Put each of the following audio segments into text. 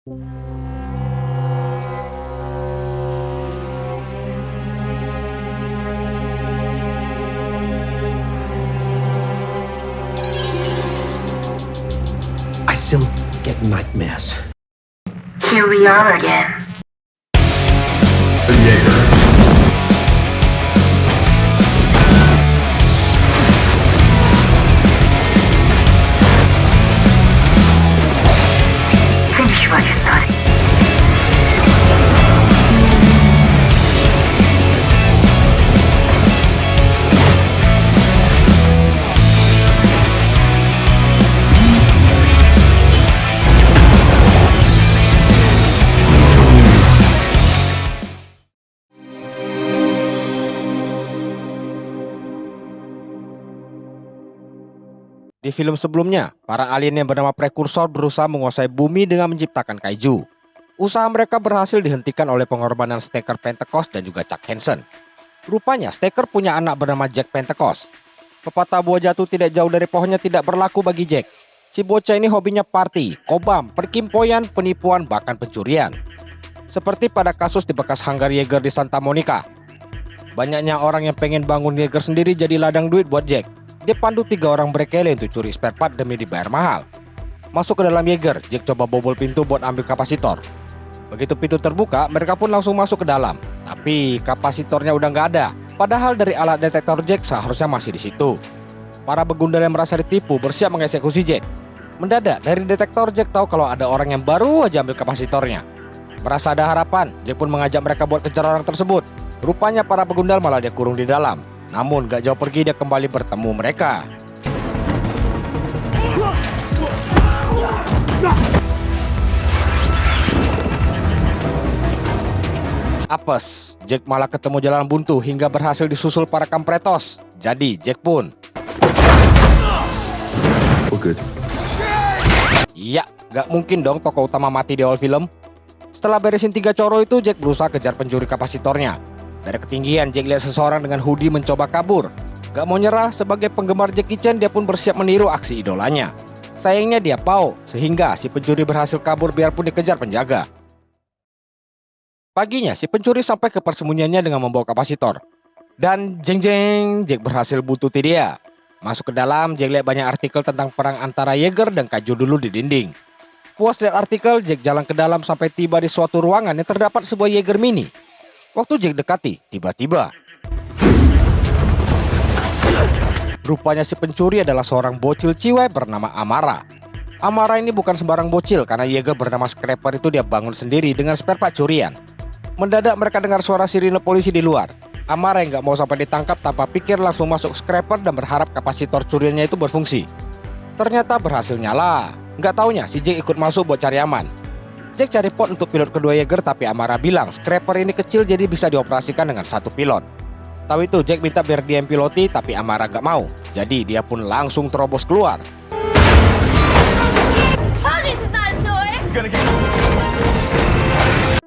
I still get nightmares. Here we are again. Finish what you started. Di film sebelumnya, para alien yang bernama Prekursor berusaha menguasai bumi dengan menciptakan kaiju. Usaha mereka berhasil dihentikan oleh pengorbanan Stacker Pentecost dan juga Chuck Hansen. Rupanya Stacker punya anak bernama Jack Pentecost. Pepatah buah jatuh tidak jauh dari pohonnya tidak berlaku bagi Jack. Si bocah ini hobinya party, kobam, perkimpoyan, penipuan, bahkan pencurian. Seperti pada kasus di bekas hanggar Jaeger di Santa Monica. Banyaknya orang yang pengen bangun Jaeger sendiri jadi ladang duit buat Jack. Dia pandu 3 orang berkele untuk curi spare part demi dibayar mahal. Masuk ke dalam Jaeger, Jack coba bobol pintu buat ambil kapasitor. Begitu pintu terbuka, mereka pun langsung masuk ke dalam. Tapi kapasitornya udah nggak ada. Padahal dari alat detektor Jack seharusnya masih di situ. Para begundal yang merasa ditipu bersiap mengeksekusi Jack. Mendadak dari detektor Jack tahu kalau ada orang yang baru aja ambil kapasitornya. Merasa ada harapan, Jack pun mengajak mereka buat kejar orang tersebut. Rupanya para begundal malah dia kurung di dalam. Namun gak jauh pergi dia kembali bertemu mereka. Apes, Jack malah ketemu jalan buntu hingga berhasil disusul para kampretos. Jadi Jack pun iya, gak mungkin dong tokoh utama mati di awal film. Setelah beresin 3 coro itu, Jack berusaha kejar pencuri kapasitornya. Dari ketinggian, Jack lihat seseorang dengan hoodie mencoba kabur. Gak mau nyerah, sebagai penggemar Jackie Chan dia pun bersiap meniru aksi idolanya. Sayangnya dia pau, sehingga si pencuri berhasil kabur biarpun dikejar penjaga. Paginya, si pencuri sampai ke persembunyiannya dengan membawa kapasitor. Dan jeng-jeng, Jack berhasil buntuti dia. Masuk ke dalam, Jack lihat banyak artikel tentang perang antara Jaeger dan kaiju dulu di dinding. Puas lihat artikel, Jack jalan ke dalam sampai tiba di suatu ruangan yang terdapat sebuah Jaeger mini. Waktu Jack dekati, tiba-tiba rupanya si pencuri adalah seorang bocil ciwai bernama Amara. Amara ini bukan sembarang bocil karena Jaeger bernama Scrapper itu dia bangun sendiri dengan spare part curian. Mendadak mereka dengar suara sirine polisi di luar. Amara yang gak mau sampai ditangkap tanpa pikir langsung masuk Scrapper dan berharap kapasitor curiannya itu berfungsi. Ternyata berhasil nyala. Gak taunya si Jack ikut masuk buat cari aman. Jack cari pot untuk pilot kedua Jaeger tapi Amara bilang Scrapper ini kecil jadi bisa dioperasikan dengan 1 pilot. Tahu itu Jack minta biar dia yang piloti tapi Amara gak mau. Jadi dia pun langsung terobos keluar.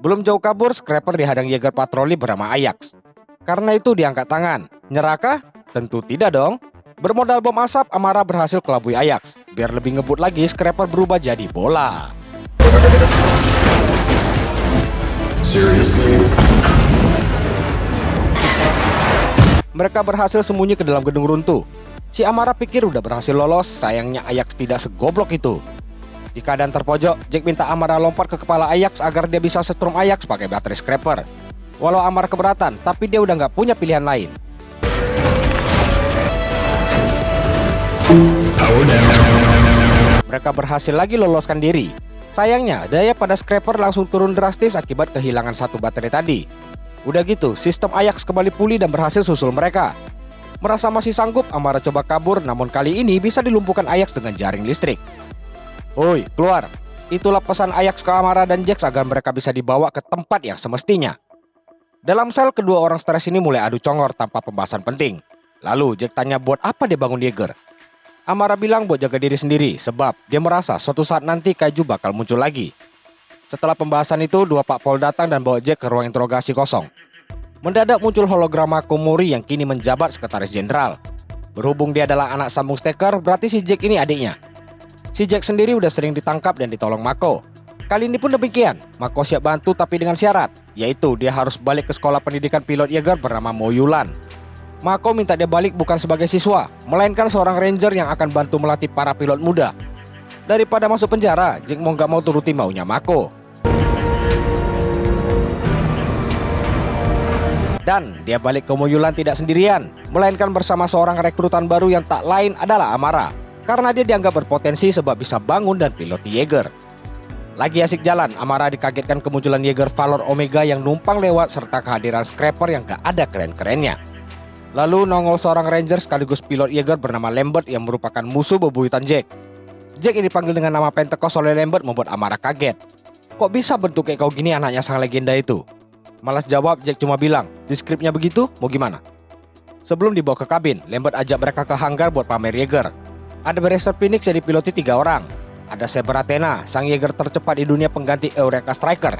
Belum jauh kabur, Scrapper dihadang Jaeger patroli bernama Ajax. Karena itu diangkat tangan. Nyerakah? Tentu tidak dong. Bermodal bom asap, Amara berhasil kelabui Ajax. Biar lebih ngebut lagi, Scrapper berubah jadi bola. Mereka berhasil sembunyi ke dalam gedung runtuh. Si Amara pikir udah berhasil lolos, sayangnya Ajax tidak segoblok itu. Di keadaan terpojok, Jack minta Amara lompat ke kepala Ajax agar dia bisa setrum Ajax pakai baterai Scrapper. Walau Amara keberatan, tapi dia udah nggak punya pilihan lain. Mereka berhasil lagi loloskan diri. Sayangnya, daya pada Scrapper langsung turun drastis akibat kehilangan 1 baterai tadi. Udah gitu, sistem Ajax kembali pulih dan berhasil susul mereka. Merasa masih sanggup, Amara coba kabur, namun kali ini bisa dilumpuhkan Ajax dengan jaring listrik. Oi, keluar. Itulah pesan Ajax ke Amara dan Jax agar mereka bisa dibawa ke tempat yang semestinya. Dalam sel, kedua orang stres ini mulai adu congor tanpa pembahasan penting. Lalu Jack tanya buat apa dia bangun Jaeger. Amara bilang buat jaga diri sendiri sebab dia merasa suatu saat nanti kaiju bakal muncul lagi. Setelah pembahasan itu, 2 Pak Pol datang dan bawa Jack ke ruang interogasi kosong. Mendadak muncul hologram Komori yang kini menjabat sekretaris jenderal. Berhubung dia adalah anak sambung Stacker, berarti si Jack ini adiknya. Si Jack sendiri udah sering ditangkap dan ditolong Mako. Kali ini pun demikian, Mako siap bantu tapi dengan syarat, yaitu dia harus balik ke sekolah pendidikan pilot Yeager bernama Moyulan. Mako minta dia balik bukan sebagai siswa, melainkan seorang ranger yang akan bantu melatih para pilot muda. Daripada masuk penjara, Jack mau gak mau turuti maunya Mako. Dan dia balik ke Moyulan tidak sendirian, melainkan bersama seorang rekrutan baru yang tak lain adalah Amara. Karena dia dianggap berpotensi sebab bisa bangun dan pilot Yeager. Lagi asik jalan, Amara dikagetkan kemunculan Yeager Valor Omega yang numpang lewat serta kehadiran Scrapper yang gak ada keren-kerennya. Lalu nongol seorang ranger sekaligus pilot Yeager bernama Lambert yang merupakan musuh bebuyutan Jack. Jack yang dipanggil dengan nama Pentecost oleh Lambert membuat Amara kaget. Kok bisa bentuk kayak kau gini anaknya sang legenda itu? Malas jawab, Jack cuma bilang, di skripnya begitu, mau gimana? Sebelum dibawa ke kabin, Lambert ajak mereka ke hanggar buat pamer Yeager. Ada Bracer Phoenix yang dipiloti 3 orang. Ada Saber Athena, sang Yeager tercepat di dunia pengganti Eureka Striker.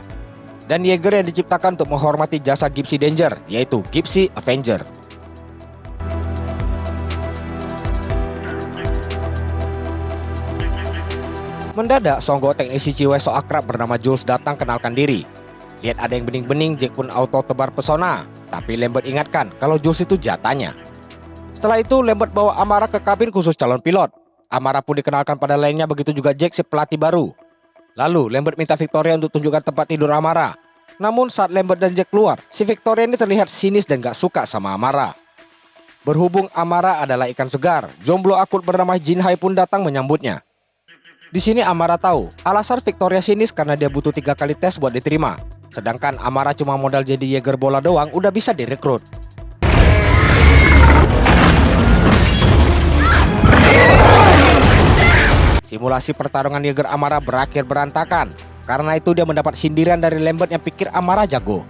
Dan Yeager yang diciptakan untuk menghormati jasa Gypsy Danger, yaitu Gypsy Avenger. Mendadak, Songgo teknisi Ciwe so akrab bernama Jules datang kenalkan diri. Lihat ada yang bening-bening, Jack pun auto tebar pesona. Tapi Lambert ingatkan kalau Jules itu jatahnya. Setelah itu, Lambert bawa Amara ke kabin khusus calon pilot. Amara pun dikenalkan pada lainnya, begitu juga Jack si pelatih baru. Lalu Lambert minta Victoria untuk tunjukkan tempat tidur Amara. Namun saat Lambert dan Jack keluar, si Victoria ini terlihat sinis dan gak suka sama Amara. Berhubung Amara adalah ikan segar, jomblo akut bernama Jinhai pun datang menyambutnya. Di sini Amara tahu alasan Victoria sinis karena dia butuh 3 kali tes buat diterima. Sedangkan Amara cuma modal jadi Yeager bola doang udah bisa direkrut. Simulasi pertarungan Yeager Amara berakhir berantakan. Karena itu dia mendapat sindiran dari Lambert yang pikir Amara jago.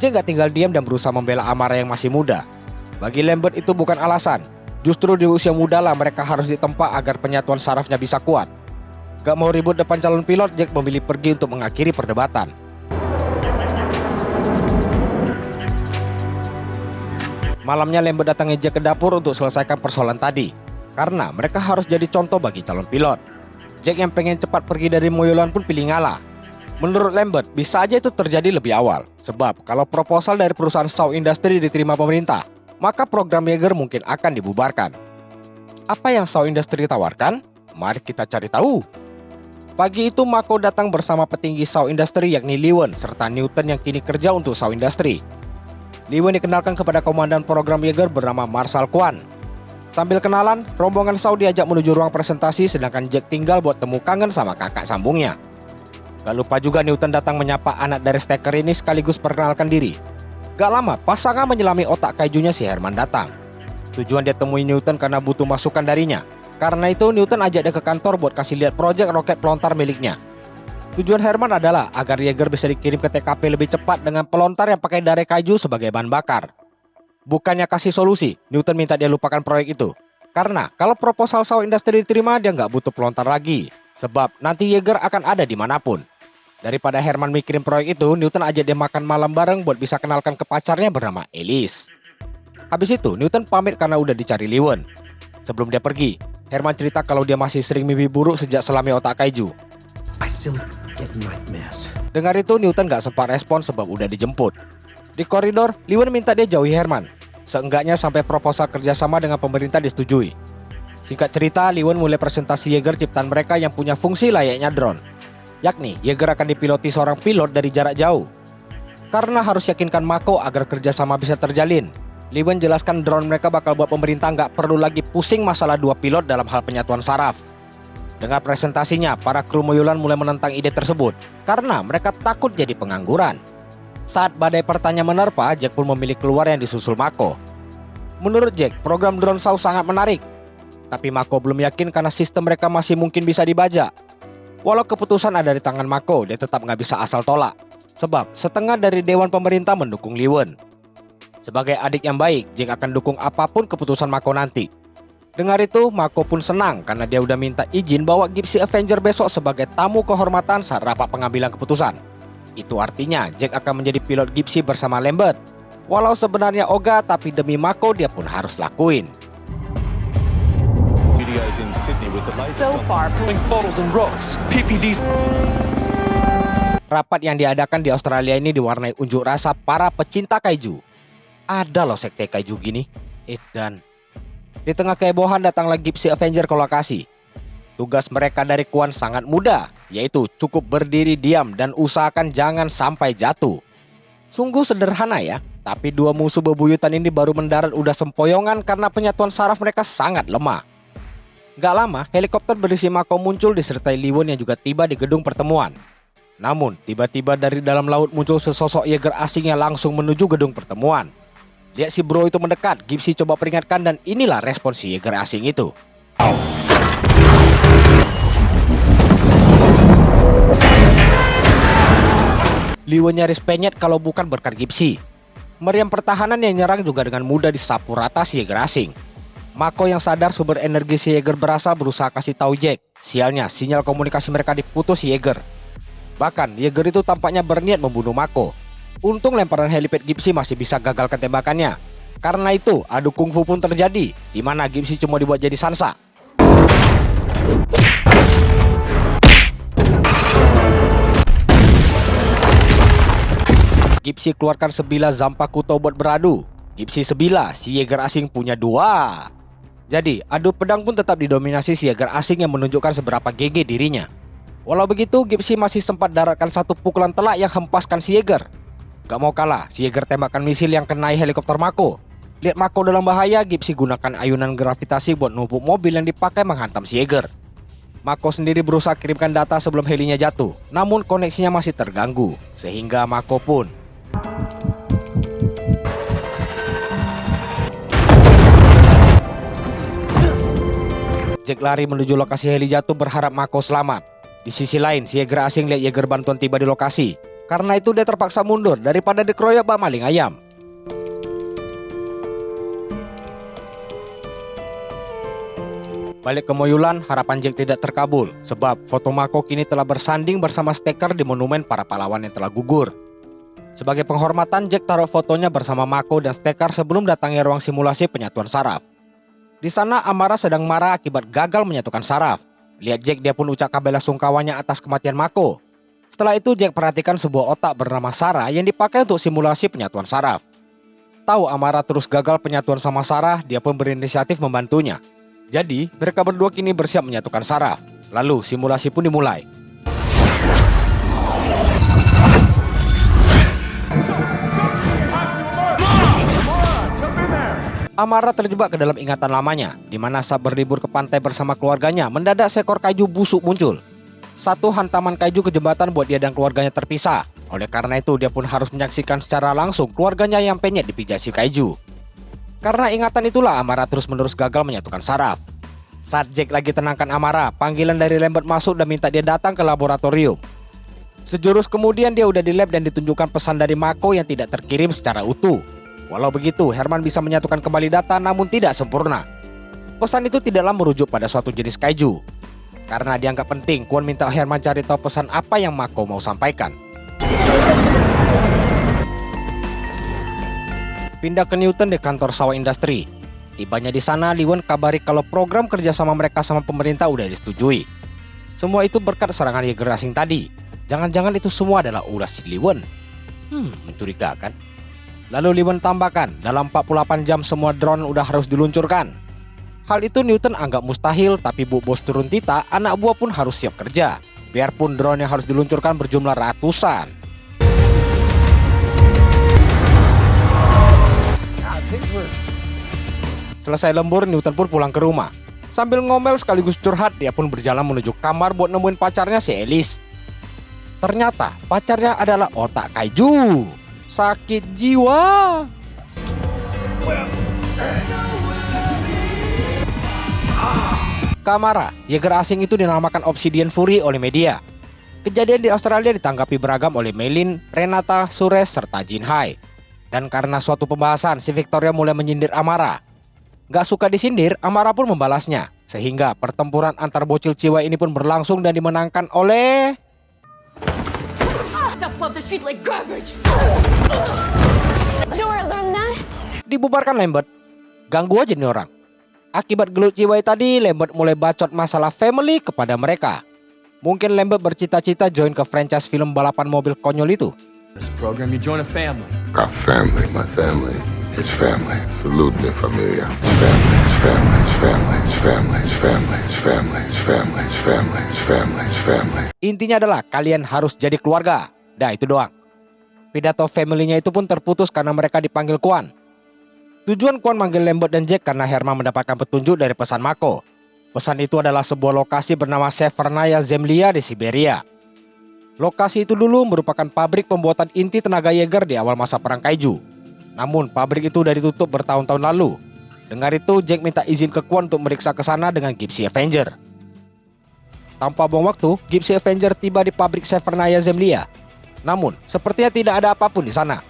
Dia gak tinggal diam dan berusaha membela Amara yang masih muda. Bagi Lambert itu bukan alasan. Justru di usia muda lah mereka harus ditempa agar penyatuan sarafnya bisa kuat. Gak mau ribut depan calon pilot, Jack memilih pergi untuk mengakhiri perdebatan. Malamnya Lambert datangi Jack ke dapur untuk selesaikan persoalan tadi. Karena mereka harus jadi contoh bagi calon pilot. Jack yang pengen cepat pergi dari Moyulan pun pilih ngalah. Menurut Lambert, bisa aja itu terjadi lebih awal. Sebab kalau proposal dari perusahaan Shaw Industry diterima pemerintah, maka program Yeager mungkin akan dibubarkan. Apa yang Shaw Industry tawarkan? Mari kita cari tahu. Pagi itu Mako datang bersama petinggi Shaw Industry yakni Liwen serta Newton yang kini kerja untuk Shaw Industry. Liwen dikenalkan kepada komandan program Yeager bernama Marshal Kwan. Sambil kenalan, rombongan Shaw diajak menuju ruang presentasi sedangkan Jack tinggal buat temu kangen sama kakak sambungnya. Gak lupa juga Newton datang menyapa anak dari Stacker ini sekaligus perkenalkan diri. Gak lama, pasangan menyelami otak kaijunya si Herman datang. Tujuan dia temui Newton karena butuh masukan darinya. Karena itu Newton ajak dia ke kantor buat kasih lihat proyek roket pelontar miliknya. Tujuan Herman adalah agar Yeager bisa dikirim ke TKP lebih cepat dengan pelontar yang pakai dare kaiju sebagai bahan bakar. Bukannya kasih solusi, Newton minta dia lupakan proyek itu. Karena kalau proposal Shaw Industry diterima, dia nggak butuh pelontar lagi. Sebab nanti Yeager akan ada dimanapun. Daripada Herman mikirin proyek itu, Newton ajak dia makan malam bareng buat bisa kenalkan ke pacarnya bernama Alice. Habis itu, Newton pamit karena udah dicari Liwen. Sebelum dia pergi, Herman cerita kalau dia masih sering mimpi buruk sejak selami otak kaiju. I still get nightmares. Dengar itu, Newton gak sempat respon sebab udah dijemput. Di koridor, Liwen minta dia jauhi Herman. Seenggaknya sampai proposal kerjasama dengan pemerintah disetujui. Singkat cerita, Liwen mulai presentasi Yeager ciptaan mereka yang punya fungsi layaknya drone. Yakni, Yeager akan dipiloti seorang pilot dari jarak jauh. Karena harus yakinkan Mako agar kerjasama bisa terjalin, Liwen jelaskan drone mereka bakal buat pemerintah nggak perlu lagi pusing masalah 2 pilot dalam hal penyatuan saraf. Dengan presentasinya, para kru Moyulan mulai menentang ide tersebut karena mereka takut jadi pengangguran. Saat badai pertanyaan menerpa, Jack pun memilih keluar yang disusul Mako. Menurut Jack, program drone Shaw sangat menarik. Tapi Mako belum yakin karena sistem mereka masih mungkin bisa dibajak. Walau keputusan ada di tangan Mako, dia tetap nggak bisa asal tolak. Sebab setengah dari Dewan Pemerintah mendukung Liwen. Sebagai adik yang baik, Jack akan dukung apapun keputusan Mako nanti. Dengar itu, Mako pun senang karena dia udah minta izin bawa Gypsy Avenger besok sebagai tamu kehormatan saat rapat pengambilan keputusan. Itu artinya Jack akan menjadi pilot Gypsy bersama Lambert. Walau sebenarnya ogah, tapi demi Mako dia pun harus lakuin. So far, pulling bottles and rocks, PPD's Rapat yang diadakan di Australia ini diwarnai unjuk rasa para pecinta kaiju. Ada loh sekte kaiju gini. Dan di tengah kehebohan datanglah Gypsy Avenger ke lokasi. Tugas mereka dari Kwon sangat mudah, yaitu cukup berdiri diam dan usahakan jangan sampai jatuh. Sungguh sederhana ya, tapi dua musuh bebuyutan ini baru mendarat udah sempoyongan karena penyatuan saraf mereka sangat lemah. Gak lama, helikopter berisi Mako muncul disertai Liwon yang juga tiba di gedung pertemuan. Namun, tiba-tiba dari dalam laut muncul sesosok Yeager asing yang langsung menuju gedung pertemuan. Lihat si bro itu mendekat, Gypsy coba peringatkan dan inilah respon si Yeager asing itu. Liwon nyaris penyet kalau bukan berkat Gypsy. Meriam pertahanan yang nyerang juga dengan mudah disapu rata si Yeager asing. Mako yang sadar sumber energi si Yeager berasal berusaha kasih tahu Jack. Sialnya, sinyal komunikasi mereka diputus si Yeager. Bahkan, Yeager itu tampaknya berniat membunuh Mako. Untung lemparan helipad Gypsy masih bisa gagalkan tembakannya. Karena itu, adu kungfu pun terjadi, di mana Gypsy cuma dibuat jadi Sansa. Gypsy keluarkan sebilah Zanpakuto buat beradu. Gypsy sebilah, si Yeager asing punya dua. Jadi, adu pedang pun tetap didominasi si Yeager asing yang menunjukkan seberapa GG dirinya. Walau begitu, Gypsy masih sempat daratkan satu pukulan telak yang hempaskan si Yeager. Gak mau kalah, si Yeager tembakan misil yang kenai helikopter Mako. Lihat Mako dalam bahaya, Gypsy gunakan ayunan gravitasi buat numpuk mobil yang dipakai menghantam si Yeager. Mako sendiri berusaha kirimkan data sebelum helinya jatuh, namun koneksinya masih terganggu, sehingga Mako pun Jack lari menuju lokasi heli jatuh berharap Mako selamat. Di sisi lain, si Yeager asing lihat Yeager bantuan tiba di lokasi. Karena itu dia terpaksa mundur daripada dikeroyok bak maling ayam. Balik ke Moyulan, harapan Jack tidak terkabul. Sebab foto Mako kini telah bersanding bersama Stacker di monumen para pahlawan yang telah gugur. Sebagai penghormatan, Jack taruh fotonya bersama Mako dan Stacker sebelum datangnya ruang simulasi penyatuan saraf. Di sana Amara sedang marah akibat gagal menyatukan saraf. Lihat Jack, dia pun ucapkan bela sungkawanya atas kematian Mako. Setelah itu Jack perhatikan sebuah otak bernama Sarah yang dipakai untuk simulasi penyatuan saraf. Tahu Amara terus gagal penyatuan sama Sarah, dia pun berinisiatif membantunya. Jadi mereka berdua kini bersiap menyatukan saraf. Lalu simulasi pun dimulai. Amara terjebak ke dalam ingatan lamanya, di mana saat berlibur ke pantai bersama keluarganya, mendadak seekor kaiju busuk muncul. Satu hantaman kaiju ke jembatan buat dia dan keluarganya terpisah. Oleh karena itu, dia pun harus menyaksikan secara langsung keluarganya yang penyet dipijak si kaiju. Karena ingatan itulah Amara terus-menerus gagal menyatukan saraf. Saat Jack lagi tenangkan Amara, panggilan dari Lambert masuk dan minta dia datang ke laboratorium. Sejurus kemudian dia udah di lab dan ditunjukkan pesan dari Mako yang tidak terkirim secara utuh. Walau begitu, Herman bisa menyatukan kembali data namun tidak sempurna. Pesan itu tidaklah merujuk pada suatu jenis kaiju. Karena dianggap penting, Kwon minta Herman cari tahu pesan apa yang Mako mau sampaikan. Pindah ke Newton di kantor Sawa Industri. Tibanya di sana, Liwon kabari kalau program kerjasama mereka sama pemerintah udah disetujui. Semua itu berkat serangan Yeager asing tadi. Jangan-jangan itu semua adalah ulah si Liwon. Mencurigakan. Lalu Liwon tambahkan, dalam 48 jam semua drone udah harus diluncurkan. Hal itu Newton anggap mustahil, tapi Bu Bos turun Tita, anak buah pun harus siap kerja. Biarpun drone yang harus diluncurkan berjumlah ratusan. Selesai lembur, Newton pun pulang ke rumah. Sambil ngomel sekaligus curhat, dia pun berjalan menuju kamar buat nemuin pacarnya si Alice. Ternyata pacarnya adalah otak kaiju. Sakit jiwa. Kamara, Yeager asing itu dinamakan Obsidian Fury oleh media. Kejadian di Australia ditanggapi beragam oleh Meilin, Renata, Suresh, serta Jinhai. Dan karena suatu pembahasan, si Victoria mulai menyindir Amara. Gak suka disindir, Amara pun membalasnya. Sehingga pertempuran antar bocil ciwa ini pun berlangsung dan dimenangkan oleh... Dibubarkan Lambert. Ganggu aja nih orang. Akibat gelut ciwai tadi, Lambert mulai bacot masalah family kepada mereka. Mungkin Lambert bercita-cita join ke franchise film balapan mobil konyol itu. This program, you join a family. Got family, my family. It's family. Salute me, familia. It's family, it's family, it's family, it's family, it's family, it's family, it's family, it's family, it's family, it's family. Intinya adalah kalian harus jadi keluarga. Dah itu doang. Pidato family-nya itu pun terputus karena mereka dipanggil Quan. Tujuan Quan manggil Lambert dan Jack karena Herman mendapatkan petunjuk dari pesan Mako. Pesan itu adalah sebuah lokasi bernama Severnaya Zemlya di Siberia. Lokasi itu dulu merupakan pabrik pembuatan inti tenaga Jaeger di awal masa perang Kaiju. Namun pabrik itu udah ditutup bertahun-tahun lalu. Dengar itu, Jack minta izin ke Quan untuk meriksa ke sana dengan Gypsy Avenger. Tanpa buang waktu, Gypsy Avenger tiba di pabrik Severnaya Zemlya. Namun, sepertinya tidak ada apapun di sana.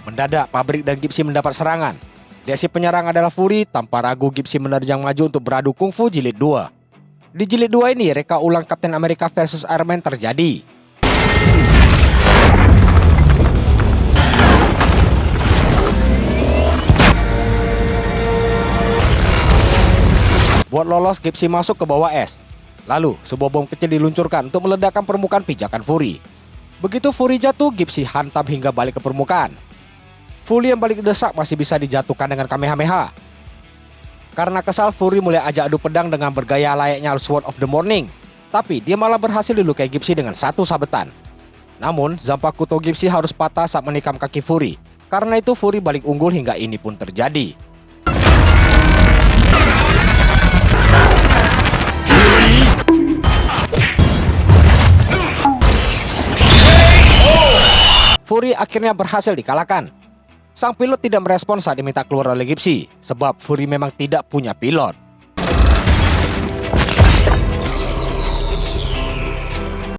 Mendadak, pabrik dan Gypsy mendapat serangan. Di aksi penyerang adalah Fury. Tanpa ragu, Gypsy menerjang maju untuk beradu kungfu jilid 2. Di jilid 2 ini, reka ulang Captain America versus Iron Man terjadi. Buat lolos, Gypsy masuk ke bawah es. Lalu, sebuah bom kecil diluncurkan untuk meledakkan permukaan pijakan Fury. Begitu Fury jatuh, Gypsy hantam hingga balik ke permukaan. Fury yang balik desak masih bisa dijatuhkan dengan Kamehameha. Karena kesal, Fury mulai ajak adu pedang dengan bergaya layaknya Sword of the Morning. Tapi dia malah berhasil dilukai Gypsy dengan satu sabetan. Namun, Zanpakuto Gypsy harus patah saat menikam kaki Fury. Karena itu Fury balik unggul hingga ini pun terjadi. Fury akhirnya berhasil dikalahkan. Sang pilot tidak merespon saat diminta keluar oleh Gypsy, sebab Fury memang tidak punya pilot.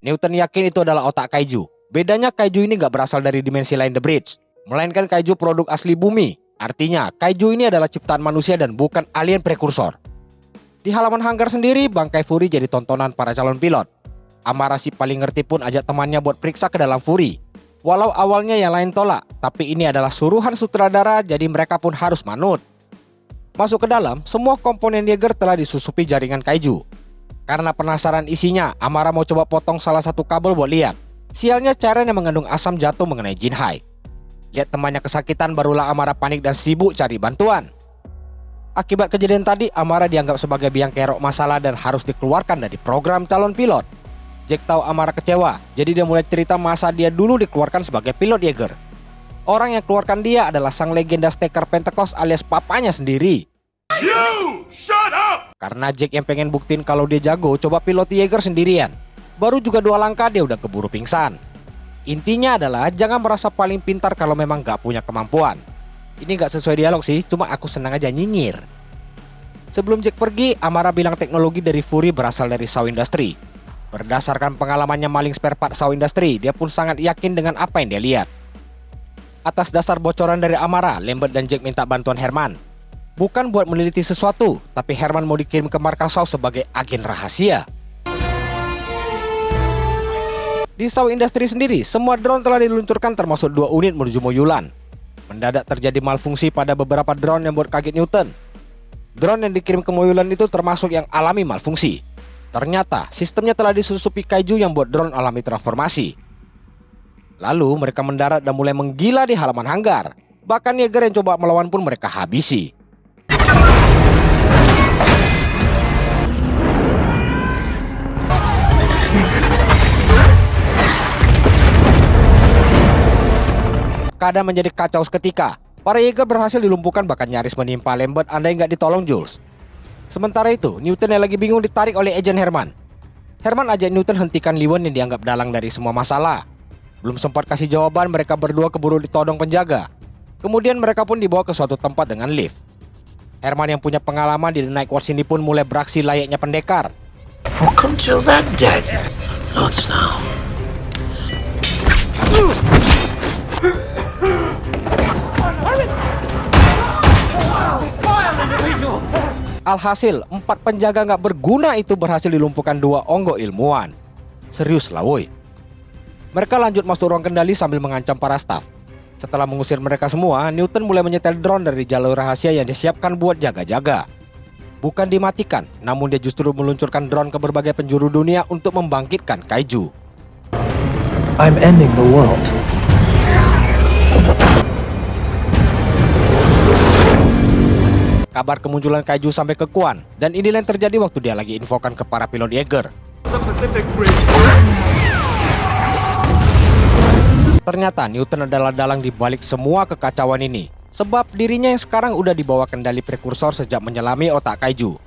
Newton yakin itu adalah otak Kaiju. Bedanya Kaiju ini gak berasal dari dimensi lain The Bridge, melainkan Kaiju produk asli bumi. Artinya, Kaiju ini adalah ciptaan manusia dan bukan alien prekursor. Di halaman hanggar sendiri, bangkai Fury jadi tontonan para calon pilot. Amara si paling ngerti pun ajak temannya buat periksa ke dalam Fury. Walau awalnya yang lain tolak, tapi ini adalah suruhan sutradara, jadi mereka pun harus manut. Masuk ke dalam, semua komponen Jaeger telah disusupi jaringan Kaiju. Karena penasaran isinya, Amara mau coba potong salah satu kabel buat lihat. Sialnya cairan yang mengandung asam jatuh mengenai Jinhai. Lihat temannya kesakitan, barulah Amara panik dan sibuk cari bantuan. Akibat kejadian tadi, Amara dianggap sebagai biang kerok masalah dan harus dikeluarkan dari program calon pilot. Jack tahu Amara kecewa, jadi dia mulai cerita masa dia dulu dikeluarkan sebagai pilot Jaeger. Orang yang keluarkan dia adalah sang legenda Staker Pentecost alias papanya sendiri. You shut up! Karena Jack yang pengen buktiin kalau dia jago, coba pilot Jaeger sendirian. Baru juga 2 langkah dia udah keburu pingsan. Intinya adalah jangan merasa paling pintar kalau memang gak punya kemampuan. Ini gak sesuai dialog sih, cuma aku senang aja nyinyir. Sebelum Jack pergi, Amara bilang teknologi dari Fury berasal dari Shaw Industry. Berdasarkan pengalamannya maling spare part Shaw Industry, dia pun sangat yakin dengan apa yang dia lihat. Atas dasar bocoran dari Amara, Lambert dan Jack minta bantuan Herman. Bukan buat meneliti sesuatu, tapi Herman mau dikirim ke markas Shaw sebagai agen rahasia. Di Shaw Industry sendiri, semua drone telah diluncurkan termasuk 2 unit menuju Moyulan. Mendadak terjadi malfungsi pada beberapa drone yang buat kaget Newton. Drone yang dikirim ke Moyulan itu termasuk yang alami malfungsi. Ternyata sistemnya telah disusupi Kaiju yang buat drone alami transformasi. Lalu mereka mendarat dan mulai menggila di halaman hanggar. Bahkan Jaeger yang coba melawan pun mereka habisi. Keadaan menjadi kacau seketika. Para Jaeger berhasil dilumpuhkan, bahkan nyaris menimpa Lambert andai nggak ditolong Jules. Sementara itu, Newton yang lagi bingung ditarik oleh agen Herman. Herman ajak Newton hentikan Liwon yang dianggap dalang dari semua masalah. Belum sempat kasih jawaban, mereka berdua keburu ditodong penjaga. Kemudian mereka pun dibawa ke suatu tempat dengan lift. Herman yang punya pengalaman di The Night Watch ini pun mulai beraksi layaknya pendekar. Welcome to that dead. Not now. Alhasil, 4 penjaga nggak berguna itu berhasil dilumpuhkan 2 onggok ilmuwan. Serius lah woi. Mereka lanjut masuk ruang kendali sambil mengancam para staf. Setelah mengusir mereka semua, Newton mulai menyetel drone dari jalur rahasia yang disiapkan buat jaga-jaga. Bukan dimatikan, namun dia justru meluncurkan drone ke berbagai penjuru dunia untuk membangkitkan kaiju. I'm ending the world. Kabar kemunculan kaiju sampai ke Quan, dan inilah yang terjadi waktu dia lagi infokan ke para pilot Jaeger. Ternyata Newton adalah dalang di balik semua kekacauan ini, sebab dirinya yang sekarang udah dibawa kendali prekursor sejak menyelami otak kaiju.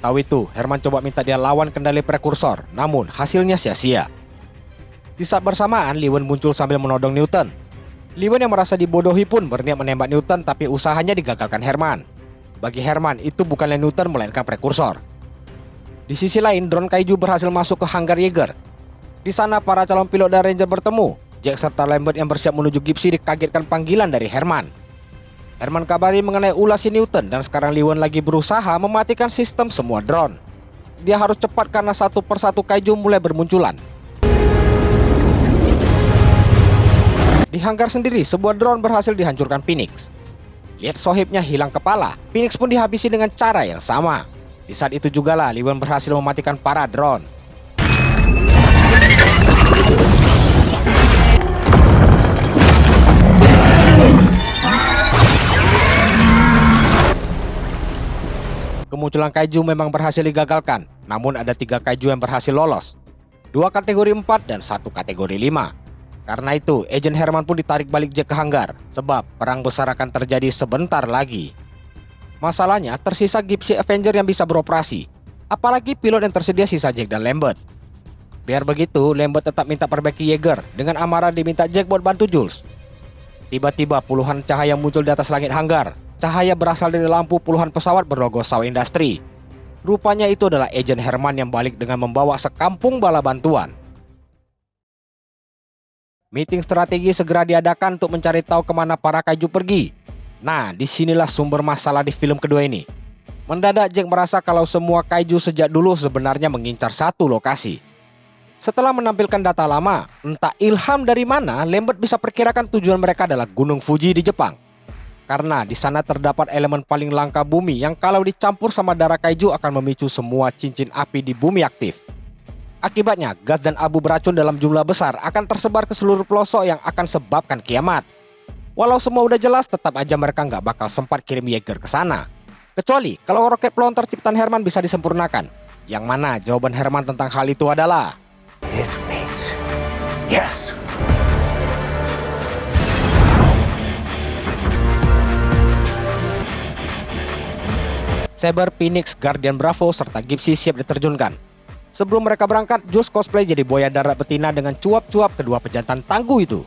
Tahu itu, Herman coba minta dia lawan kendali prekursor, namun hasilnya sia-sia. Di saat bersamaan, Liwen muncul sambil menodong Newton. Liwen yang merasa dibodohi pun berniat menembak Newton, tapi usahanya digagalkan Herman. Bagi Herman, itu bukanlah Newton melainkan prekursor. Di sisi lain, drone kaiju berhasil masuk ke hanggar Jaeger. Di sana, para calon pilot dan ranger bertemu. Jack serta Lambert yang bersiap menuju Gypsy dikagetkan panggilan dari Herman. Herman kabari mengenai ulah si Newton, dan sekarang Liwen lagi berusaha mematikan sistem semua drone. Dia harus cepat karena satu persatu kaiju mulai bermunculan. Di hanggar sendiri, sebuah drone berhasil dihancurkan Phoenix. Lihat sohibnya hilang kepala, Phoenix pun dihabisi dengan cara yang sama. Di saat itu jugalah Liwen berhasil mematikan para drone. Kemunculan kaiju memang berhasil digagalkan, namun ada 3 kaiju yang berhasil lolos. 2 kategori 4 dan 1 kategori 5. Karena itu, Agent Herman pun ditarik balik Jack ke hanggar, sebab perang besar akan terjadi sebentar lagi. Masalahnya, tersisa Gypsy Avenger yang bisa beroperasi, apalagi pilot yang tersedia sisa Jack dan Lambert. Biar begitu, Lambert tetap minta perbaiki Jaeger, dengan amarah diminta Jack buat bantu Jules. Tiba-tiba puluhan cahaya muncul di atas langit hanggar. Cahaya berasal dari lampu puluhan pesawat berlogo Shaw Industry. Rupanya itu adalah Agent Herman yang balik dengan membawa sekampung bala bantuan. Meeting strategi segera diadakan untuk mencari tahu kemana para kaiju pergi. Nah, disinilah sumber masalah di film kedua ini. Mendadak Jack merasa kalau semua kaiju sejak dulu sebenarnya mengincar satu lokasi. Setelah menampilkan data lama, entah ilham dari mana, Lambert bisa perkirakan tujuan mereka adalah Gunung Fuji di Jepang. Karena di sana terdapat elemen paling langka bumi yang kalau dicampur sama darah kaiju akan memicu semua cincin api di bumi aktif. Akibatnya, gas dan abu beracun dalam jumlah besar akan tersebar ke seluruh pelosok yang akan sebabkan kiamat. Walau semua udah jelas, tetap aja mereka nggak bakal sempat kirim Jaeger ke sana. Kecuali kalau roket pelontar ciptaan Herman bisa disempurnakan. Yang mana jawaban Herman tentang hal itu adalah It means yes. Saber, Phoenix, Guardian Bravo, serta Gypsy siap diterjunkan. Sebelum mereka berangkat, Jules cosplay jadi buaya darat betina dengan cuap-cuap kedua pejantan tangguh itu.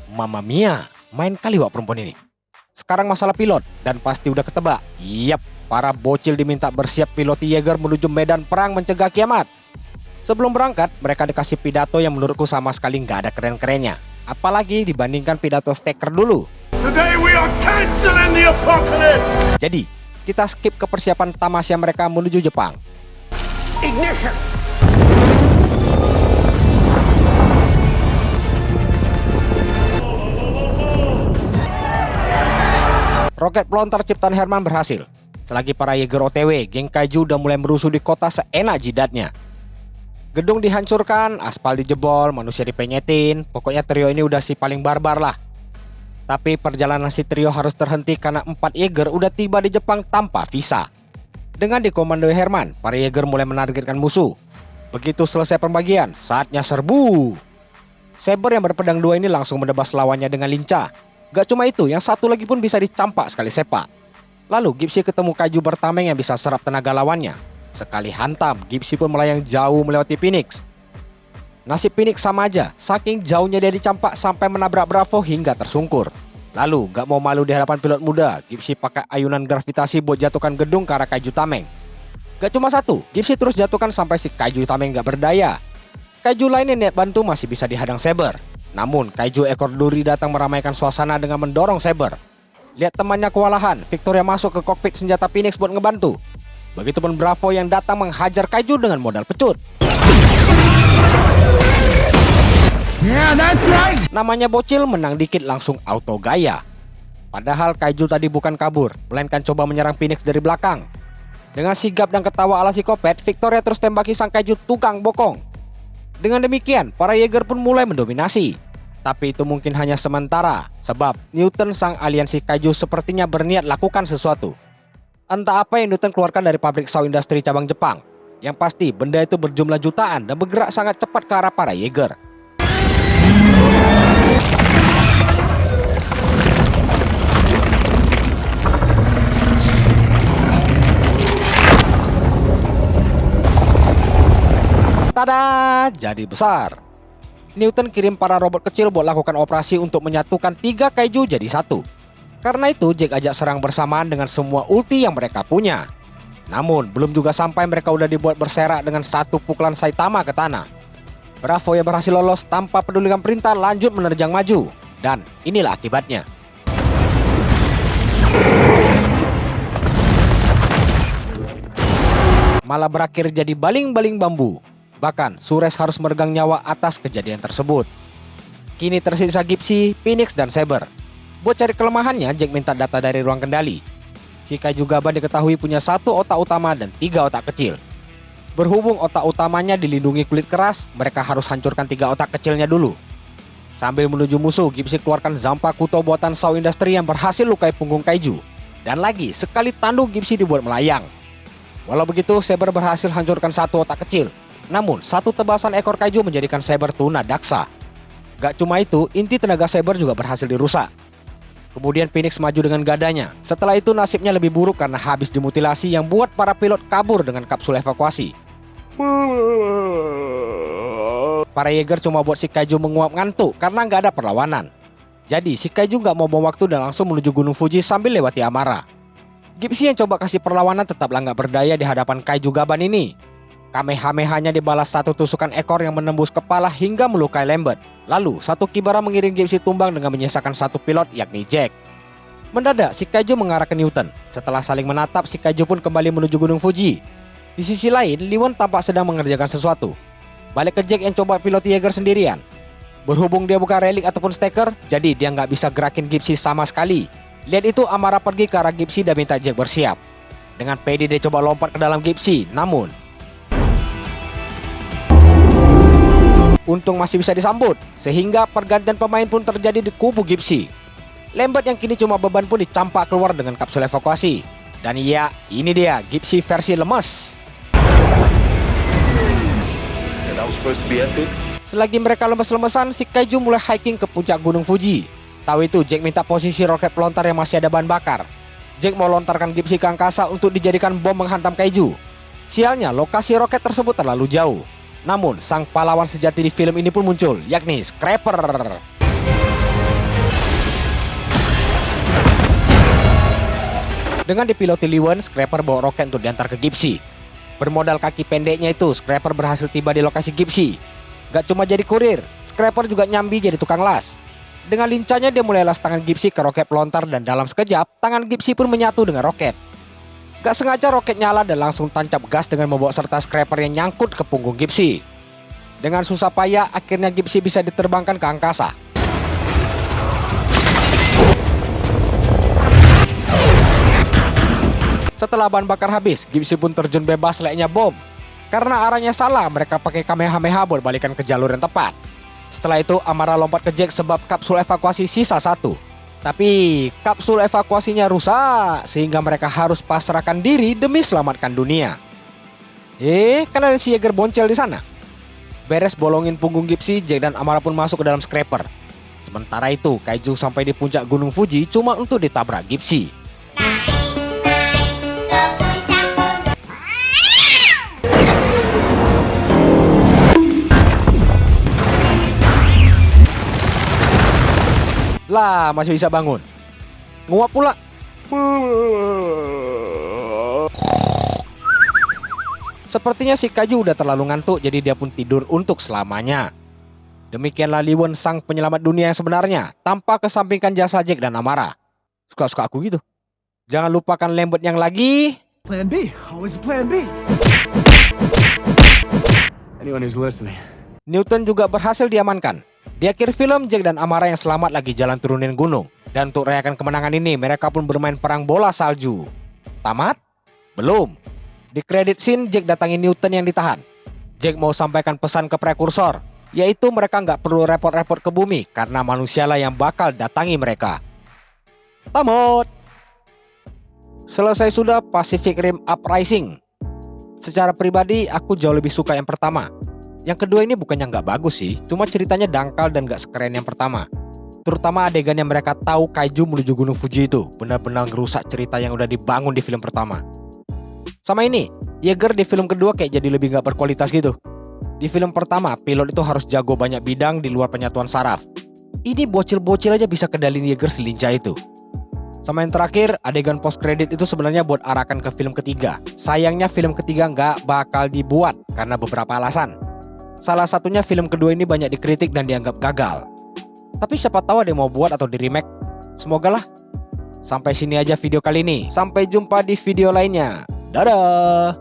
Mamma mia, main kali wak perempuan ini. Sekarang masalah pilot, dan pasti udah ketebak. Yap, para bocil diminta bersiap piloti Jaeger menuju medan perang mencegah kiamat. Sebelum berangkat, mereka dikasih pidato yang menurutku sama sekali nggak ada keren-kerennya. Apalagi dibandingkan pidato Stacker dulu. Today we are canceling the apocalypse! Jadi, kita skip ke persiapan tamasya mereka menuju Jepang. Ignition. Roket pelontar ciptaan Herman berhasil. Selagi para Jaeger OTW, geng kaiju udah mulai merusuh di kota seenak jidatnya. Gedung dihancurkan, aspal dijebol, manusia dipenyetin. Pokoknya trio ini udah si paling barbar lah. Tapi perjalanan si trio harus terhenti karena 4 Jaeger udah tiba di Jepang tanpa visa. Dengan dikomandoi Herman, para Jaeger mulai menargetkan musuh. Begitu selesai pembagian, saatnya serbu. Saber yang berpedang 2 ini langsung menebas lawannya dengan lincah. Gak cuma itu, yang satu lagi pun bisa dicampak sekali sepak. Lalu Gypsy ketemu kaiju bertameng yang bisa serap tenaga lawannya. Sekali hantam, Gypsy pun melayang jauh melewati Phoenix. Nasib Phoenix sama aja, saking jauhnya dia dicampak sampai menabrak Bravo hingga tersungkur. Lalu, gak mau malu di hadapan pilot muda, Gypsy pakai ayunan gravitasi buat jatuhkan gedung ke arah kaiju tameng. Gak cuma satu, Gypsy terus jatuhkan sampai si kaiju tameng gak berdaya. Kaiju lain yang niat bantu masih bisa dihadang Saber. Namun, kaiju ekor duri datang meramaikan suasana dengan mendorong Saber. Lihat temannya kewalahan, Victoria masuk ke kokpit senjata Phoenix buat ngebantu. Begitupun Bravo yang datang menghajar kaiju dengan modal pecut. Yeah, that's right. Namanya bocil, menang dikit langsung auto gaya. Padahal kaiju tadi bukan kabur, melainkan coba menyerang Phoenix dari belakang. Dengan sigap dan ketawa ala psikopat, Victoria terus tembaki sang kaiju tukang bokong. Dengan demikian, para Jaeger pun mulai mendominasi. Tapi itu mungkin hanya sementara, sebab Newton sang aliansi kaiju sepertinya berniat lakukan sesuatu. Entah apa yang Newton keluarkan dari pabrik Shaw Industry cabang Jepang. Yang pasti benda itu berjumlah jutaan dan bergerak sangat cepat ke arah para Jaeger. Tada! Jadi besar. Newton kirim para robot kecil buat lakukan operasi untuk menyatukan 3 kaiju jadi satu. Karena itu Jack ajak serang bersamaan dengan semua ulti yang mereka punya. Namun belum juga sampai mereka udah dibuat berserak dengan satu pukulan Saitama ke tanah. Bravo yang berhasil lolos tanpa pedulikan perintah lanjut menerjang maju. Dan inilah akibatnya. Malah berakhir jadi baling-baling bambu. Bahkan Sures harus meregang nyawa atas kejadian tersebut. Kini tersisa Gipsy, Phoenix, dan Saber. Buat cari kelemahannya, Jack minta data dari ruang kendali. Si kaiju Gaban diketahui punya 1 otak utama dan 3 otak kecil. Berhubung otak utamanya dilindungi kulit keras, mereka harus hancurkan 3 otak kecilnya dulu. Sambil menuju musuh, Gipsy keluarkan Zanpakuto buatan Shaw Industry yang berhasil lukai punggung kaiju. Dan lagi, sekali tanduk Gipsy dibuat melayang. Walau begitu, Saber berhasil hancurkan 1 otak kecil. Namun, 1 tebasan ekor kaiju menjadikan Saber tuna daksa. Gak cuma itu, inti tenaga Saber juga berhasil dirusak. Kemudian Phoenix maju dengan gadanya. Setelah itu nasibnya lebih buruk karena habis dimutilasi yang buat para pilot kabur dengan kapsul evakuasi. Para Jaeger cuma buat si kaiju menguap ngantuk karena gak ada perlawanan. Jadi si kaiju gak mau buang waktu dan langsung menuju Gunung Fuji sambil lewati Amara. Gipsy yang coba kasih perlawanan tetaplah gak berdaya di hadapan kaiju Gaban ini. Kamehamehanya dibalas 1 tusukan ekor yang menembus kepala hingga melukai Lambert. Lalu 1 kibara mengiring Gipsy tumbang dengan menyisakan 1 pilot yakni Jack. Mendadak si kaiju mengarah ke Newton. Setelah saling menatap, si kaiju pun kembali menuju Gunung Fuji. Di sisi lain, Liwon tampak sedang mengerjakan sesuatu. Balik ke Jack yang coba pilot Jaeger sendirian. Berhubung dia bukan relik ataupun stacker, jadi dia nggak bisa gerakin Gipsy sama sekali. Lihat itu, Amara pergi ke arah Gipsy dan minta Jack bersiap. Dengan pede dia coba lompat ke dalam Gipsy, namun untung masih bisa disambut, sehingga pergantian pemain pun terjadi di kubu Gipsy. Lambert yang kini cuma beban pun dicampak keluar dengan kapsul evakuasi. Dan iya, ini dia Gipsy versi lemes. Selagi mereka lemes-lemesan, si kaiju mulai hiking ke puncak Gunung Fuji. Tahu itu, Jack minta posisi roket pelontar yang masih ada bahan bakar. Jack mau lontarkan Gipsy ke angkasa untuk dijadikan bom menghantam kaiju. Sialnya, lokasi roket tersebut terlalu jauh. Namun, sang pahlawan sejati di film ini pun muncul, yakni Scrapper. Dengan dipiloti Liwon, Scrapper bawa roket untuk diantar ke Gipsy. Bermodal kaki pendeknya itu, Scrapper berhasil tiba di lokasi Gipsy. Gak cuma jadi kurir, Scrapper juga nyambi jadi tukang las. Dengan lincahnya dia mulai las tangan Gipsy ke roket pelontar dan dalam sekejap, tangan Gipsy pun menyatu dengan roket. Gak sengaja roket nyala dan langsung tancap gas dengan membawa serta Scrapper yang nyangkut ke punggung Gipsy. Dengan susah payah, akhirnya Gipsy bisa diterbangkan ke angkasa. Setelah bahan bakar habis, Gipsy pun terjun bebas layaknya bom. Karena arahnya salah, mereka pakai Kamehameha buat balikan ke jalur yang tepat. Setelah itu, Amara lompat ke Jack sebab kapsul evakuasi sisa 1. Tapi kapsul evakuasinya rusak sehingga mereka harus pasrahkan diri demi selamatkan dunia. Kan ada si Jaeger boncel di sana. Beres bolongin punggung Gipsy, Jack dan Amara pun masuk ke dalam Scrapper. Sementara itu, kaiju sampai di puncak Gunung Fuji cuma untuk ditabrak Gipsy. Lah, masih bisa bangun. Nguap pula. Sepertinya si kaiju udah terlalu ngantuk, jadi dia pun tidur untuk selamanya. Demikianlah Liwon sang penyelamat dunia yang sebenarnya, tanpa kesampingkan jasa Jack dan Amara. Suka-suka aku gitu. Jangan lupakan Lambert yang lagi. Plan B, always a plan B. Anyone who's listening. Newton juga berhasil diamankan. Di akhir film, Jack dan Amara yang selamat lagi jalan turunin gunung. Dan untuk merayakan kemenangan ini, mereka pun bermain perang bola salju. Tamat? Belum. Di credit scene, Jack datangi Newton yang ditahan. Jack mau sampaikan pesan ke prekursor, yaitu mereka nggak perlu repot-repot ke bumi karena manusialah yang bakal datangi mereka. Tamat. Selesai sudah Pacific Rim Uprising. Secara pribadi, aku jauh lebih suka yang pertama. Yang kedua ini bukannya nggak bagus sih, cuma ceritanya dangkal dan nggak sekeren yang pertama. Terutama adegan yang mereka tahu kaiju menuju Gunung Fuji itu benar-benar ngerusak cerita yang udah dibangun di film pertama. Sama ini, Yeager di film kedua kayak jadi lebih nggak berkualitas gitu. Di film pertama, pilot itu harus jago banyak bidang di luar penyatuan saraf. Ini bocil-bocil aja bisa kendalin Yeager selincah itu. Sama yang terakhir, adegan post credit itu sebenarnya buat arakan ke film ketiga. Sayangnya film ketiga nggak bakal dibuat karena beberapa alasan. Salah satunya film kedua ini banyak dikritik dan dianggap gagal. Tapi siapa tahu ada yang mau buat atau di remake. Semoga lah. Sampai sini aja video kali ini. Sampai jumpa di video lainnya. Dadah.